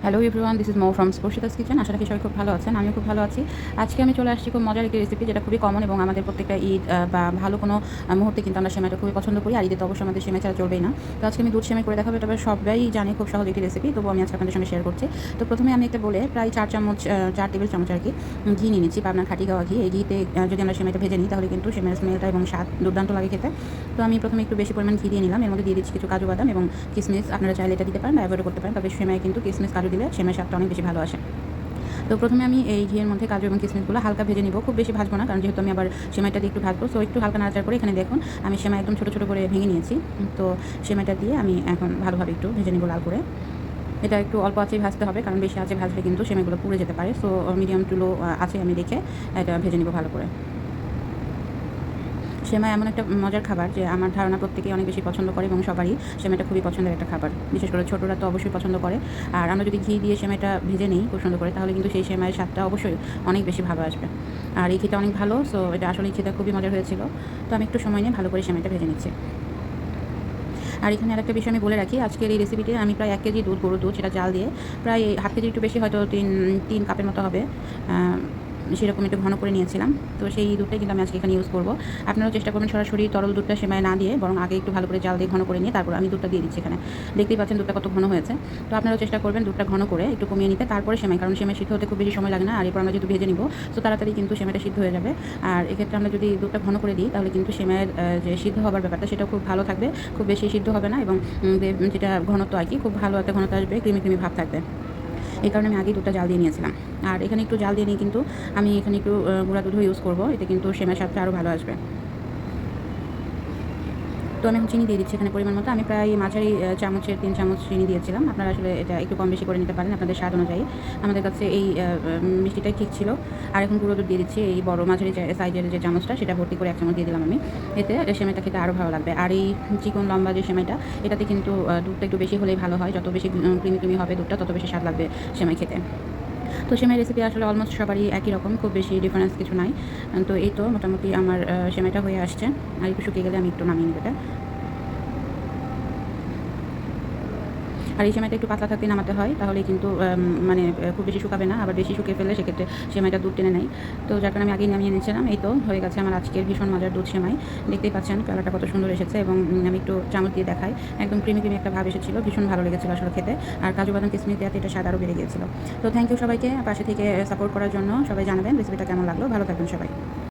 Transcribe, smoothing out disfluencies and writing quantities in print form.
Hello everyone, this is Mo from Sparshita's kitchen. আশা রাখি সবাই খুব ভালো আছেন। আমিও খুব ভালো আছি। আজকে আমি চলে আসছি খুব মজার একটি রেসিপি, যেটা খুবই কমন এবং আমাদের প্রত্যেকটা ঈদ বা ভালো কোনো মুহূর্তে কিন্তু আমরা সেমাইটা খুবই পছন্দ করি। আর ঈদে তো অবশ্যই আমাদের সেমাই ছাড়া চলবেই না। তো আজকে আমি দুধ সেমাই করে দেখাবো। এটা সবাই জানে, খুব সহজ একটি রেসিপি, তবুও আমি আজকে আপনাদের সঙ্গে শেয়ার করছি। তো প্রথমে আমি একটা বলে প্রায় 4 টেবিল চামচ আর কি ঘি নিয়ে নিচ্ছি, পাবনার খাঁটি গাওয়া ঘি। এই ঘিতে যদি আমরা সেমাইটা ভেজে নিই তাহলে কিন্তু সেমাইয়ের স্মেলটা এবং স্বাদ দুর্দান্ত লাগে খেতে। তো আমি প্রথমে একটু বেশি পরিমাণ ঘি দিয়ে নিলাম। এর মধ্যে দিয়ে দিচ্ছি কিছু কাজু বাদাম এবং কিশমিশ। আপনারা চাইলে এটা দিতে পারেন বা অ্যাভয়েড করতে পারেন, তবে সেমাই কিন্তু কিশমিশ কাজু দিলে সেমাইয়ের স্বাদটা অনেক বেশি ভালো আসে। তো প্রথমে আমি এই ঘিয়ের মধ্যে কাজু এবং কিশমিশগুলো হালকা ভেজে নিব, খুব বেশি ভাজবো না, কারণ যেহেতু আমি আবার সেমাইটা দিয়ে একটু ভাজবো। সো একটু হালকা নাড়াচাড়া করে এখানে দেখুন আমি সেমাই একদম ছোটো ছোটো করে ভেঙে নিয়েছি। তো সেমাইটা দিয়ে আমি এখন ভালোভাবে একটু ভেজে নিব লাল করে। এটা একটু অল্প আঁচেই ভাজতে হবে, কারণ বেশি আঁচে ভাজলে কিন্তু সেমাইগুলো পুড়ে যেতে পারে। সো মিডিয়াম টু লো আছে আমি রেখে এটা ভেজে নিব ভালো করে। সেমাই এমন একটা মজার খাবার যে আমার ধারণা প্রত্যেকেই অনেক বেশি পছন্দ করে এবং সবারই সেমাইটা খুবই পছন্দের একটা খাবার। বিশেষ করে ছোটরা তো অবশ্যই পছন্দ করে। আর আমরা যদি ঘি দিয়ে সেমাইটা ভেজে নিই খুব সুন্দর করে, তাহলে কিন্তু সেই সেমাইয়ের স্বাদটা অবশ্যই অনেক বেশি ভালো আসবে। আর এই ঘিটা অনেক ভালো, সো এটা আসলে খেতে খুবই মজার হয়েছিল। তো আমি একটু সময় নিয়ে ভালো করে সেমাইটা ভেজে নিচ্ছি। আর এখানে আরেকটা বিষয় আমি বলে রাখি, আজকের এই রেসিপিতে আমি প্রায় 1 কেজি গরুর দুধ, সেটা জাল দিয়ে প্রায় হাফ কেজি একটু বেশি, হয়তো 3 কাপের মতো হবে, সেরকম একটু ঘন করে নিয়েছিলাম। তো সেই দুধটাই কিন্তু আমি আজকে এখানে ইউজ করব। আপনারাও চেষ্টা করবেন সরাসরি তরল দুধটা সেমাই না দিয়ে, বরং আগে একটু ভালো করে জাল দিয়ে ঘন করে নিয়ে তারপর আমি দুধটা দিয়ে দিচ্ছি এখানে। দেখতেই পাচ্ছেন দুধটা কত ঘন হয়েছে। তো আপনারাও চেষ্টা করবেন দুধটা ঘন করে একটু কমিয়ে নিতে, তারপরে সেমাই, কারণ সেমাই সিদ্ধ হতে খুব বেশি সময় লাগে না। আর এরপর আমরা যেহেতু ভেজে নিব, তো তাড়াতাড়ি কিন্তু সেমাইটা সিদ্ধ হয়ে যাবে। আর এক্ষেত্রে আমরা যদি দুধটা ঘন করে দিই, তাহলে কিন্তু সেমাইয়ের যে সিদ্ধ হবার ব্যাপারটা সেটাও খুব ভালো থাকবে, খুব বেশি সিদ্ধ হবে না এবং যেটা ঘনত্ব আর কি, খুব ভালো একটা ঘনত্ব আসবে, ক্রিমি ক্রিমি ভাব থাকবে। এই কারণে আমি আগেই দুধটা জাল দিয়ে নিয়েছিলাম। আর এখানে একটু জাল দিয়ে নিয়ে কিন্তু আমি এখানে একটু গুঁড়া দুধও ইউজ করব, এতে কিন্তু সেমাইয়ের স্বাদটা আরও ভালো আসবে। তো আমি এখন চিনি দিয়ে দিচ্ছি এখানে পরিমাণ মতো। আমি প্রায় মাঝারি চামচের 3 চামচ চিনি দিয়েছিলাম। আপনারা আসলে এটা একটু কম বেশি করে নিতে পারেন আপনাদের স্বাদ অনুযায়ী। আমাদের কাছে এই মিষ্টিটাই ঠিক ছিল। আর এখন গুঁড়ো দুধ দিয়ে দিচ্ছি, এই বড় মাঝারি সাইজের যে চামচটা, সেটা ভর্তি করে 1 চামচ দিয়ে দিলাম আমি। এতে সেমাইটা খেতে আরও ভালো লাগবে। আর এই চিকন লম্বা যে সেমাইটা, এটাতে কিন্তু দুধটা একটু বেশি হলেই ভালো হয়। যত বেশি ক্রিমি ক্রিমি হবে দুধটা, তত বেশি স্বাদ লাগবে সেমাই খেতে। তো সেমাই রেসিপি আসলে অলমোস্ট সবারই একই রকম, খুব বেশি ডিফারেন্স কিছু নাই। তো এই তো মোটামুটি আমার সেমাইটা হয়ে আসছে। আর একটু শুকিয়ে গেলে আমি একটু নামিয়ে নেব এটা। আর এই সেমাইটা একটু পাতলা থাকতেই নামাতে হয়, তাহলে কিন্তু মানে খুব বেশি শুকাবে না, আবার বেশি শুকিয়ে ফেললে সেক্ষেত্রে সেমাইটা দুধ টেনে নেয়। তো যার কারণে আমি আগেই নামিয়ে নিয়েছিলাম। এই তো হয়ে গেছে আমার আজকের ভীষণ মজার দুধ সেমাই। দেখতেই পাচ্ছেন কালারটা কত সুন্দর এসেছে এবং আমি একটু চামচ দিয়ে দেখাই, একদম ক্রিমি ক্রিমি একটা ভাব এসেছিল, ভীষণ ভালো লেগেছিল আসলে খেতে। আর কাজু বাদাম কিশমিশ দেওয়াতে এটা স্বাদ আরও বেড়ে গিয়েছিল। তো থ্যাংক ইউ সবাইকে পাশে থেকে সাপোর্ট করার জন্য। সবাই জানাবেন রেসিপিটা কেমন লাগলো। ভালো থাকবেন সবাই।